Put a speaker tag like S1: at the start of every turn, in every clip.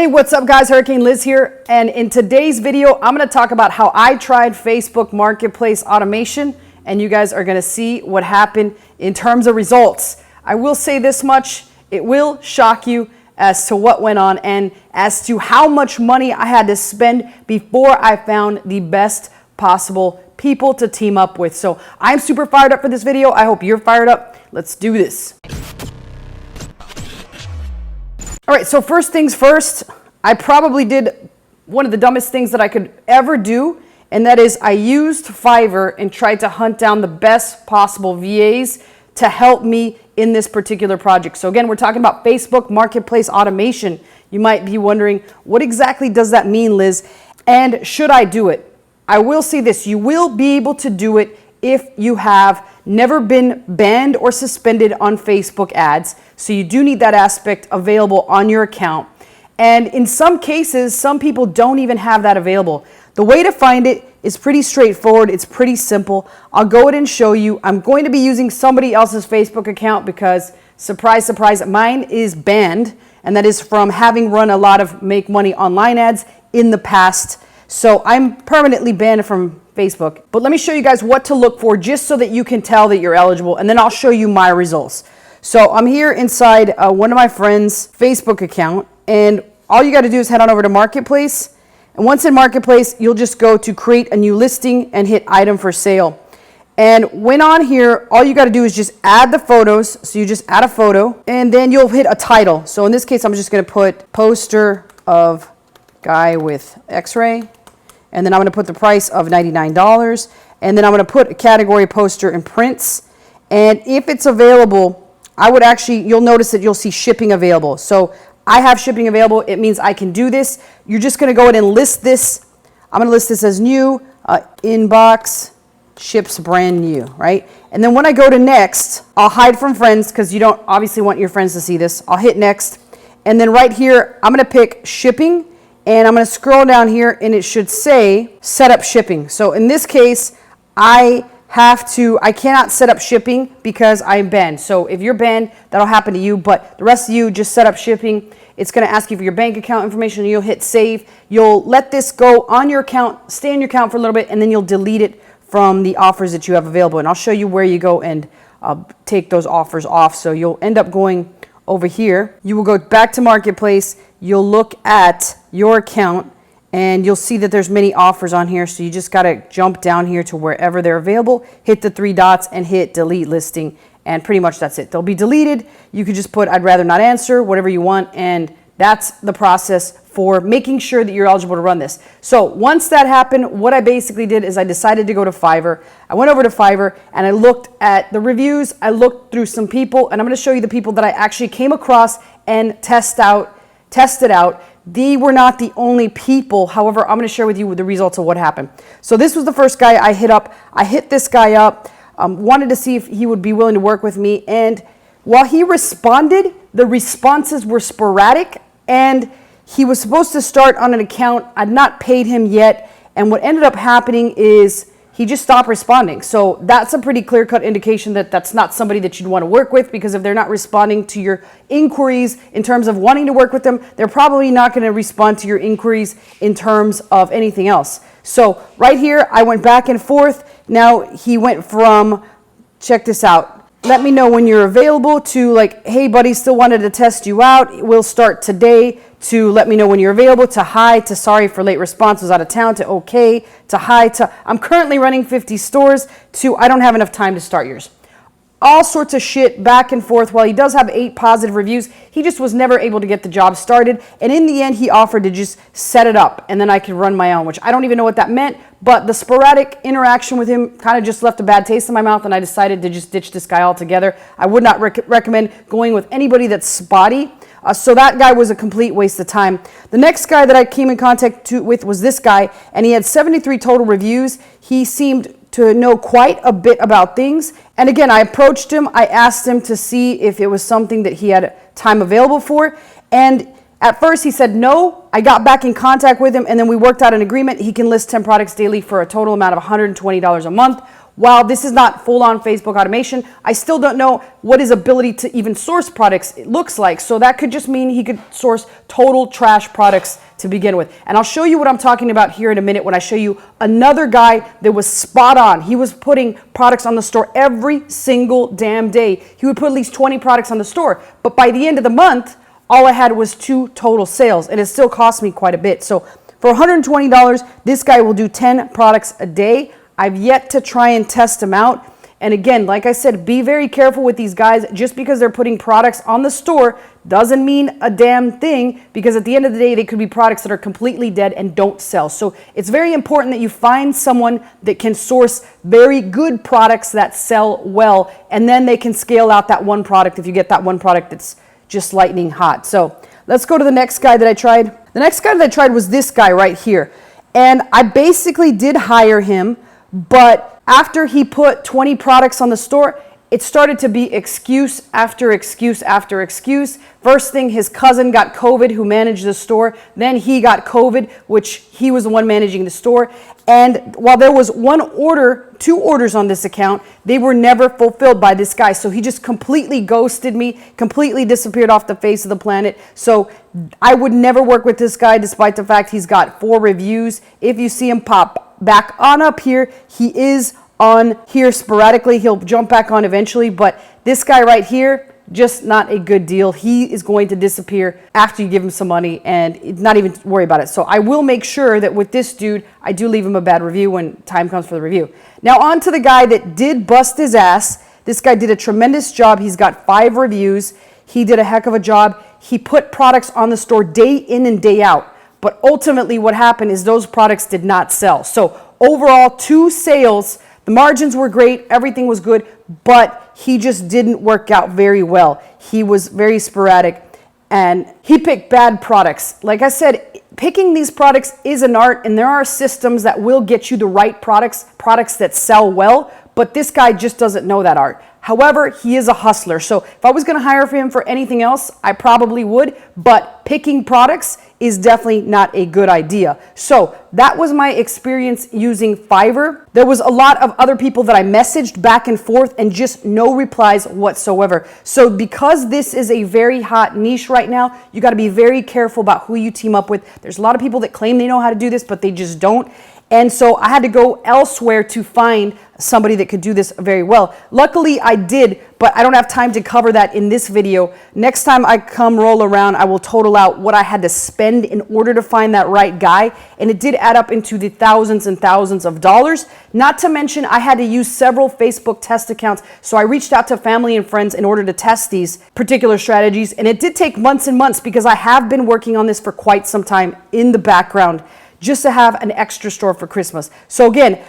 S1: Hey, what's up guys? Hurricane Liz here, and in today's video I'm going to talk about how I tried Facebook Marketplace automation, and you guys are going to see what happened in terms of results. I will say this much, it will shock you as to what went on and as to how much money I had to spend before I found the best possible people to team up with. So I'm super fired up for this video. I hope you're fired up. Let's do this. All right, so first things first, I probably did one of the dumbest things that I could ever do, and that is I used Fiverr and tried to hunt down the best possible VAs to help me in this particular project. So again, we're talking about Facebook Marketplace automation. You might be wondering, what exactly does that mean, Liz? And should I do it? I will say this, you will be able to do it if you have never been banned or suspended on Facebook ads. So you do need that aspect available on your account. And in some cases, some people don't even have that available. The way to find it is pretty straightforward. It's pretty simple. I'll go ahead and show you. I'm going to be using somebody else's Facebook account because, surprise, surprise, mine is banned. And that is from having run a lot of make money online ads in the past. So I'm permanently banned from Facebook. But let me show you guys what to look for just so that you can tell that you're eligible, and then I'll show you my results. So I'm here inside one of my friends' Facebook account, and all you got to do is head on over to Marketplace. And once in Marketplace, you'll just go to create a new listing and hit item for sale. And when on here, all you got to do is just add the photos. So you just add a photo, and then you'll hit a title. So in this case, I'm just going to put poster of guy with x-ray. And then I'm going to put the price of $99. And then I'm going to put a category poster and prints. And if it's available, I would actually, you'll notice that you'll see shipping available. So I have shipping available. It means I can do this. You're just going to go ahead and list this. I'm going to list this as new, inbox, ships brand new, right? And then when I go to next, I'll hide from friends because you don't obviously want your friends to see this. I'll hit next. And then right here, I'm going to pick shipping. And I'm going to scroll down here and it should say set up shipping. So in this case, I cannot set up shipping because I'm banned. So if you're banned, that'll happen to you. But the rest of you just set up shipping. It's going to ask you for your bank account information. You'll hit save. You'll let this go on your account, stay in your account for a little bit, and then you'll delete it from the offers that you have available. And I'll show you where you go and take those offers off. So you'll end up going over here. You will go back to Marketplace. You'll look at your account and you'll see that there's many offers on here. So you just got to jump down here to wherever they're available, hit the three dots and hit delete listing. And pretty much that's it. They'll be deleted. You could just put, I'd rather not answer, whatever you want. And that's the process for making sure that you're eligible to run this. So once that happened, what I basically did is I decided to go to Fiverr. I went over to Fiverr and I looked at the reviews. I looked through some people, and I'm going to show you the people that I actually came across and tested out. They were not the only people. However, I'm going to share with you the results of what happened. So this was the first guy I hit up. I hit this guy up, wanted to see if he would be willing to work with me. And while he responded, the responses were sporadic, and he was supposed to start on an account. I'd not paid him yet. And what ended up happening is he just stopped responding. So that's a pretty clear-cut indication that that's not somebody that you'd want to work with, because if they're not responding to your inquiries in terms of wanting to work with them, they're probably not going to respond to your inquiries in terms of anything else. So right here, I went back and forth. Now he went from, check this out, let me know when you're available, to like, hey buddy, still wanted to test you out, we'll start today, to let me know when you're available, to hi, to sorry for late response, was out of town, to okay, to hi, to I'm currently running 50 stores, to I don't have enough time to start yours. All sorts of shit back and forth. While he does have 8 positive reviews, he just was never able to get the job started. And in the end, he offered to just set it up and then I could run my own, which I don't even know what that meant. But the sporadic interaction with him kind of just left a bad taste in my mouth, and I decided to just ditch this guy altogether. I would not recommend going with anybody that's spotty. So that guy was a complete waste of time. The next guy that I came in contact with was this guy, and he had 73 total reviews. He seemed to know quite a bit about things. And again, I approached him. I asked him to see if it was something that he had time available for. And at first he said no. I got back in contact with him, and then we worked out an agreement. He can list 10 products daily for a total amount of $120 a month. while this is not full-on Facebook automation, I still don't know what his ability to even source products looks like. So that could just mean he could source total trash products to begin with. And I'll show you what I'm talking about here in a minute when I show you another guy that was spot on. He was putting products on the store every single damn day. He would put at least 20 products on the store. But by the end of the month, all I had was 2 total sales, and it still cost me quite a bit. So for $120, this guy will do 10 products a day. I've yet to try and test them out. And again, like I said, be very careful with these guys. Just because they're putting products on the store doesn't mean a damn thing, because at the end of the day, they could be products that are completely dead and don't sell. So it's very important that you find someone that can source very good products that sell well, and then they can scale out that one product if you get that one product that's just lightning hot. So let's go to the next guy that I tried. The next guy that I tried was this guy right here. And I basically did hire him, but after he put 20 products on the store, it started to be excuse after excuse after excuse. First thing, his cousin got COVID who managed the store. Then he got COVID, which he was the one managing the store. And while there was 2 orders on this account, they were never fulfilled by this guy. So he just completely ghosted me, completely disappeared off the face of the planet. So I would never work with this guy, despite the fact he's got 4 reviews. If you see him pop back on up here, he is on here sporadically. He'll jump back on eventually, but this guy right here, just not a good deal. He is going to disappear after you give him some money and not even worry about it. So I will make sure that with this dude, I do leave him a bad review when time comes for the review. Now on to the guy that did bust his ass. This guy did a tremendous job. He's got 5 reviews. He did a heck of a job. He put products on the store day in and day out. But ultimately what happened is those products did not sell. So overall, 2 sales. The margins were great, everything was good, but he just didn't work out very well. He was very sporadic and he picked bad products. Like I said, picking these products is an art, and there are systems that will get you the right products that sell well, but this guy just doesn't know that art. However, he is a hustler. So if I was going to hire for him for anything else, I probably would, but picking products is definitely not a good idea. So that was my experience using Fiverr. There was a lot of other people that I messaged back and forth and just no replies whatsoever. So because this is a very hot niche right now, you got to be very careful about who you team up with. There's a lot of people that claim they know how to do this, but they just don't. And so I had to go elsewhere to find somebody that could do this very well. Luckily I did, but I don't have time to cover that in this video. Next time I come roll around, I will total out what I had to spend in order to find that right guy. And it did add up into the thousands and thousands of dollars. Not to mention I had to use several Facebook test accounts. So I reached out to family and friends in order to test these particular strategies. And it did take months and months, because I have been working on this for quite some time in the background, just to have an extra store for Christmas. So again,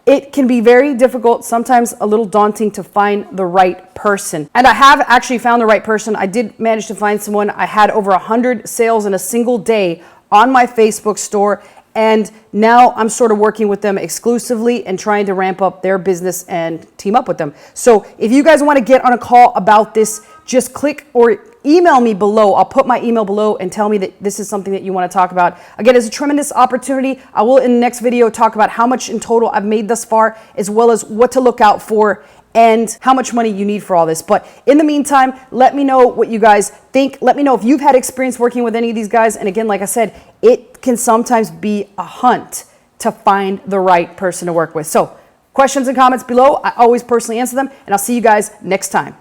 S1: it can be very difficult, sometimes a little daunting, to find the right person. And I have actually found the right person. I did manage to find someone. I had over 100 sales in a single day on my Facebook store. And now I'm sort of working with them exclusively and trying to ramp up their business and team up with them. So if you guys want to get on a call about this, just click or email me below. I'll put my email below and tell me that this is something that you want to talk about. Again, it's a tremendous opportunity. I will in the next video talk about how much in total I've made thus far, as well as what to look out for and how much money you need for all this. But in the meantime, let me know what you guys think. Let me know if you've had experience working with any of these guys. And again, like I said, it can sometimes be a hunt to find the right person to work with. So questions and comments below. I always personally answer them, and I'll see you guys next time.